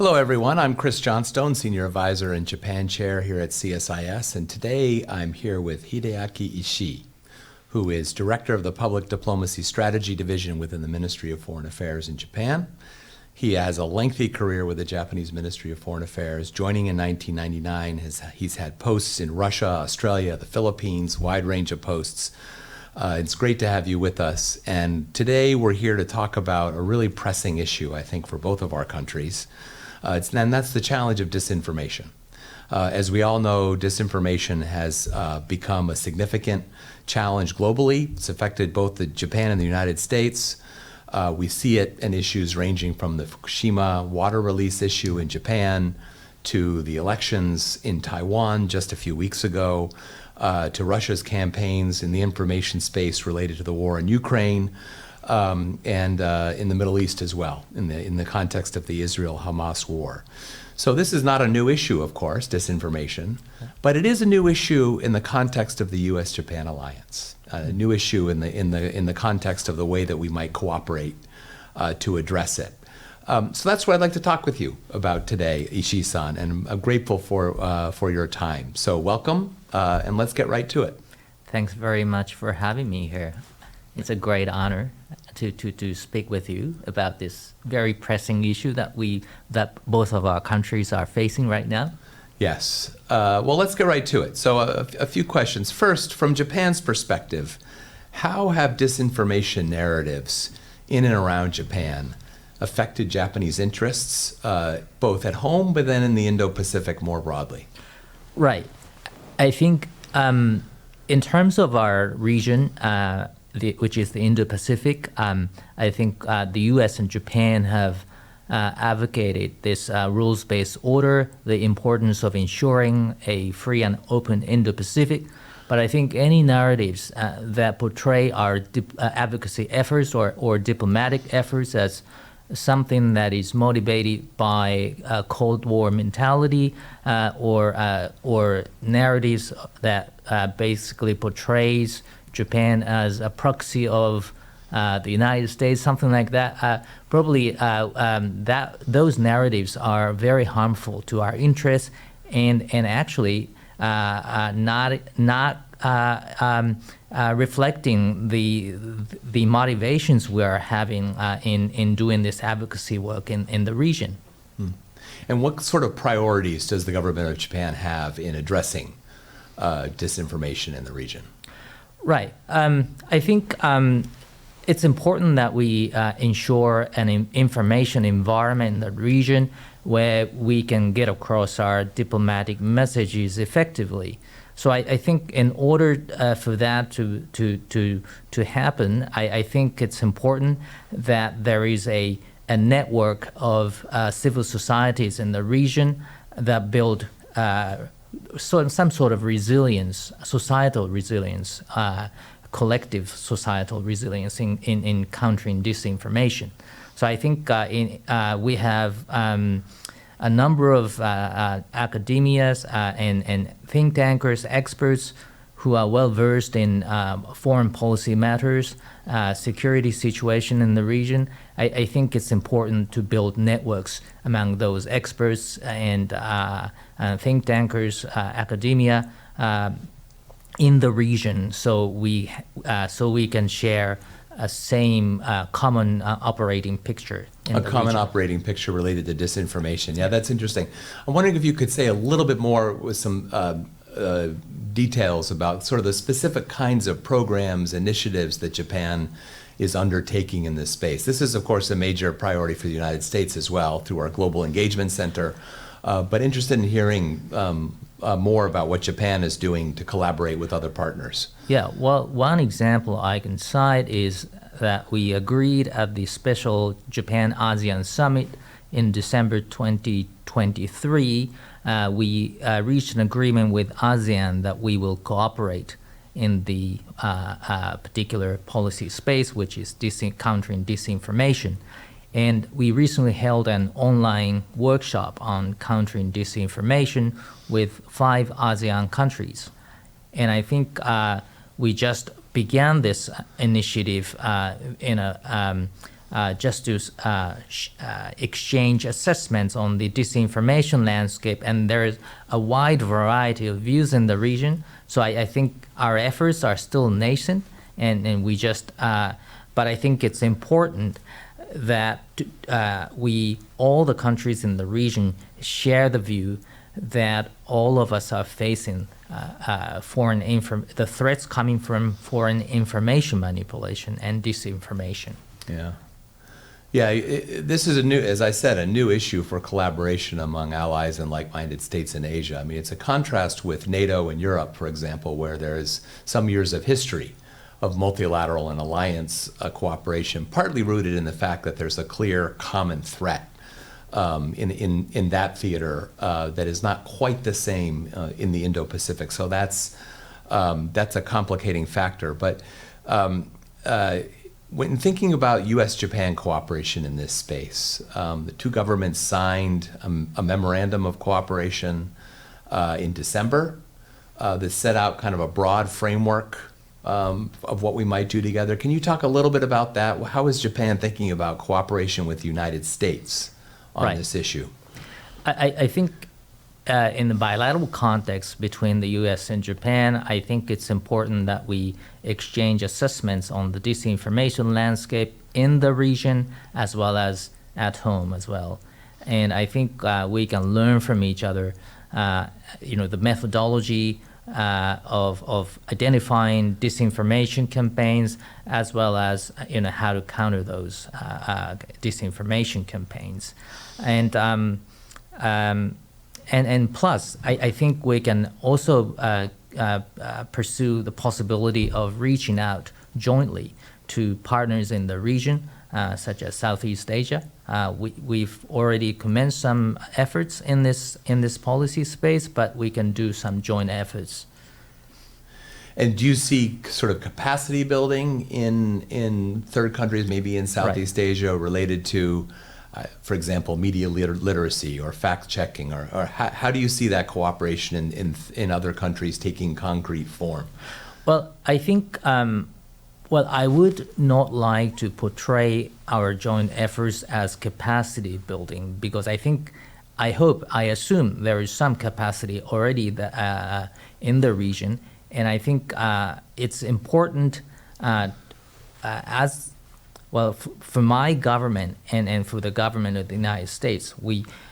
Hello, everyone. I'm Chris Johnstone, Senior Advisor and Japan Chair here at CSIS, and today I'm here with Hideaki Ishii, who is Director of the Public Diplomacy Strategy Division within the Ministry of Foreign Affairs in Japan. He has a lengthy career with the Japanese Ministry of Foreign Affairs. Joining in 1999, he's had posts in Russia, Australia, the Philippines, wide range of posts. It's great to have you with us. And today we're here to talk about a really pressing issue, I think, for both of our countries. And that's the challenge of disinformation. As we all know, disinformation has become a significant challenge globally. It's affected both Japan and the United States. We see it in issues ranging from the Fukushima water release issue in Japan to the elections in Taiwan just a few weeks ago, to Russia's campaigns in the information space related to the war in Ukraine, and in the Middle East as well, in the context of the Israel-Hamas war. So this is not a new issue, of course, disinformation, but it is a new issue in the context of the U.S. Japan alliance, a new issue in the context of the way that we might cooperate to address it. So that's what I'd like to talk with you about today, Ishii-san, and I'm grateful for your time. So welcome, and let's get right to it. Thanks very much for having me here. It's a great honor to speak with you about this very pressing issue that both of our countries are facing right now. Yes. Well, let's get right to it. So a few questions. First, from Japan's perspective, how have disinformation narratives in and around Japan affected Japanese interests, both at home, but then in the Indo-Pacific more broadly? Right. I think in terms of our region, which is the Indo-Pacific, I think the U.S. and Japan have advocated this rules-based order, the importance of ensuring a free and open Indo-Pacific. But I think any narratives that portray our advocacy efforts or diplomatic efforts as something that is motivated by a Cold War mentality or narratives that basically portrays Japan as a proxy of the United States, something like that. Probably those narratives are very harmful to our interests, and actually not reflecting the motivations we are having in doing this advocacy work in the region. And what sort of priorities does the government of Japan have in addressing disinformation in the region? Right. I think it's important that we ensure an information environment in the region where we can get across our diplomatic messages effectively. So I think in order for that to happen, I think it's important that there is a network of civil societies in the region that build some sort of resilience, societal resilience, collective societal resilience in countering disinformation. So I think we have a number of academias and think tankers, experts who are well versed in foreign policy matters, security situation in the region. I think it's important to build networks among those experts and think tankers, academia in the region, so we can share a same common operating picture. A common operating picture related to disinformation. Yeah, that's interesting. I'm wondering if you could say a little bit more with some details about sort of the specific kinds of programs, initiatives that Japan is undertaking in this space. This is, of course, a major priority for the United States as well through our Global Engagement Center, but interested in hearing more about what Japan is doing to collaborate with other partners. Yeah, well, one example I can cite is that we agreed at the special Japan-ASEAN Summit in December 2023, we reached an agreement with ASEAN that we will cooperate in the particular policy space, which is countering disinformation. And we recently held an online workshop on countering disinformation with 5 ASEAN countries. And I think we just began this initiative in a just to exchange assessments on the disinformation landscape, and there is a wide variety of views in the region. So I think our efforts are still nascent, and we just, but I think it's important that all the countries in the region share the view that all of us are facing the threats coming from foreign information manipulation and disinformation. Yeah. Yeah, this is as I said, a new issue for collaboration among allies and like-minded states in Asia. I mean, it's a contrast with NATO and Europe, for example, where there is some years of history of multilateral and alliance cooperation, partly rooted in the fact that there's a clear common threat in that theater that is not quite the same in the Indo-Pacific. So that's a complicating factor. But when thinking about U.S. Japan cooperation in this space, the two governments signed a Memorandum of Cooperation in December that set out kind of a broad framework of what we might do together. Can you talk a little bit about that? How is Japan thinking about cooperation with the United States on this issue? I think in the bilateral context between the U.S. and Japan, I think it's important that we exchange assessments on the disinformation landscape in the region as well as at home as well. And I think we can learn from each other, the methodology of identifying disinformation campaigns, as well as how to counter those disinformation campaigns, and plus, I think we can also pursue the possibility of reaching out jointly to partners in the region, such as Southeast Asia. We've already commenced some efforts in this policy space, but we can do some joint efforts. And do you see sort of capacity building in third countries, maybe in Southeast Asia, related to, for example, media literacy or fact-checking, or how do you see that cooperation in other countries taking concrete form? Well, I think, I would not like to portray our joint efforts as capacity building, because I assume there is some capacity already in the region, and I think it's important for my government and for the government of the United States,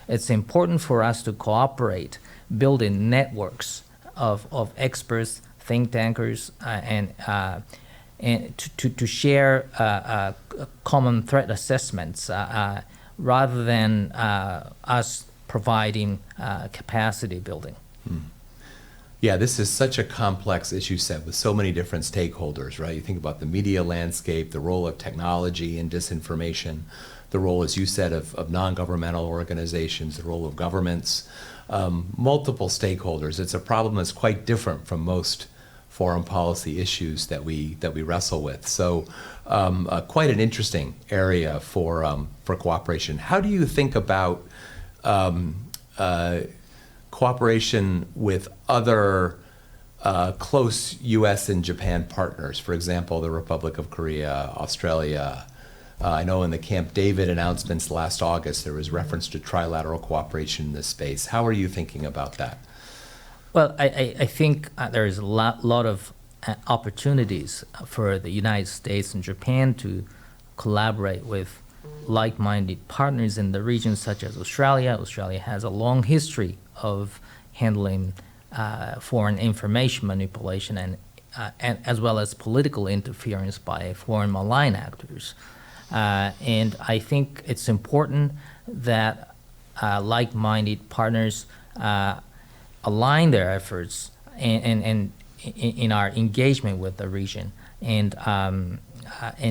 it's important for us to cooperate, building networks of experts, think tankers, and to share common threat assessments rather than us providing capacity building. Yeah, this is such a complex issue set with so many different stakeholders, right? You think about the media landscape, the role of technology and disinformation, the role, as you said, of non-governmental organizations, the role of governments, multiple stakeholders. It's a problem that's quite different from most foreign policy issues that we wrestle with. So quite an interesting area for cooperation. How do you think about cooperation with other close U.S. and Japan partners, for example, the Republic of Korea, Australia? I know in the Camp David announcements last August, there was reference to trilateral cooperation in this space. How are you thinking about that? Well, I think there is a lot of opportunities for the United States and Japan to collaborate with like-minded partners in the region, such as Australia. Australia has a long history of handling foreign information manipulation and as well as political interference by foreign malign actors. And I think it's important that like-minded partners align their efforts and in our engagement with the region and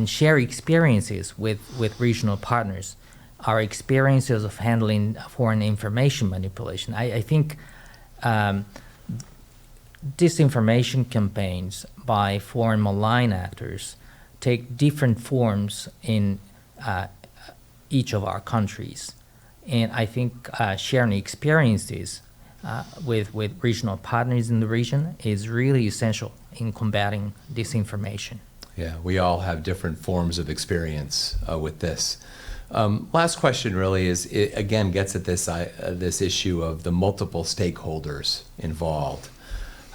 share experiences with regional partners. Our experiences of handling foreign information manipulation. I think disinformation campaigns by foreign malign actors take different forms in each of our countries. And I think sharing experiences with regional partners in the region is really essential in combating disinformation. Yeah, we all have different forms of experience with this. Last question really is, it again gets at this issue of the multiple stakeholders involved.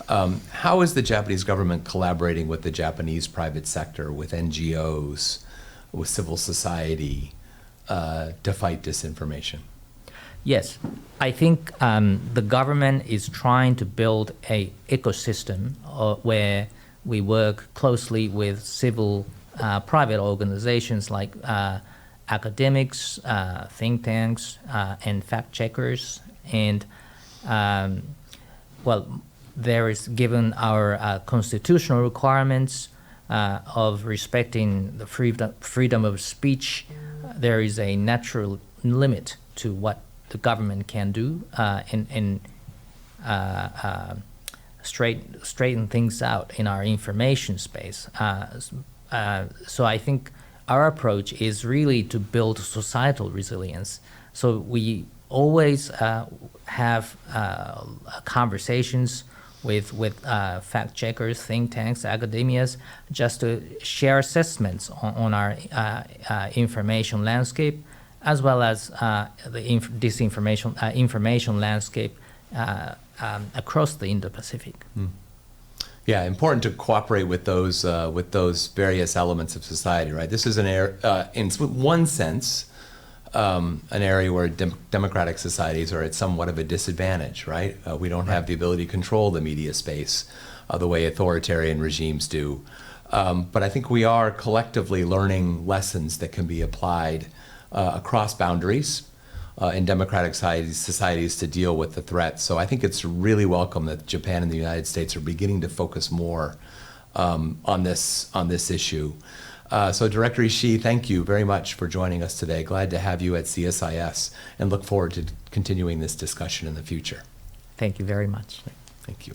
How is the Japanese government collaborating with the Japanese private sector, with NGOs, with civil society, to fight disinformation? Yes, I think the government is trying to build an ecosystem where we work closely with civil private organizations like academics, think tanks, and fact checkers. And there is, given our constitutional requirements of respecting the freedom of speech, there is a natural limit to what the government can do and straighten things out in our information space. So I think our approach is really to build societal resilience. So we always have conversations with fact checkers, think tanks, academias, just to share assessments on our information landscape, as well as the information landscape across the Indo-Pacific. Yeah, important to cooperate with those various elements of society, right? This is in one sense, an area where democratic societies are at somewhat of a disadvantage, right? We don't have the ability to control the media space the way authoritarian regimes do. But I think we are collectively learning lessons that can be applied across boundaries in democratic societies to deal with the threat. So I think it's really welcome that Japan and the United States are beginning to focus more on this issue. So Director Ishii, thank you very much for joining us today. Glad to have you at CSIS and look forward to continuing this discussion in the future. Thank you very much. Thank you.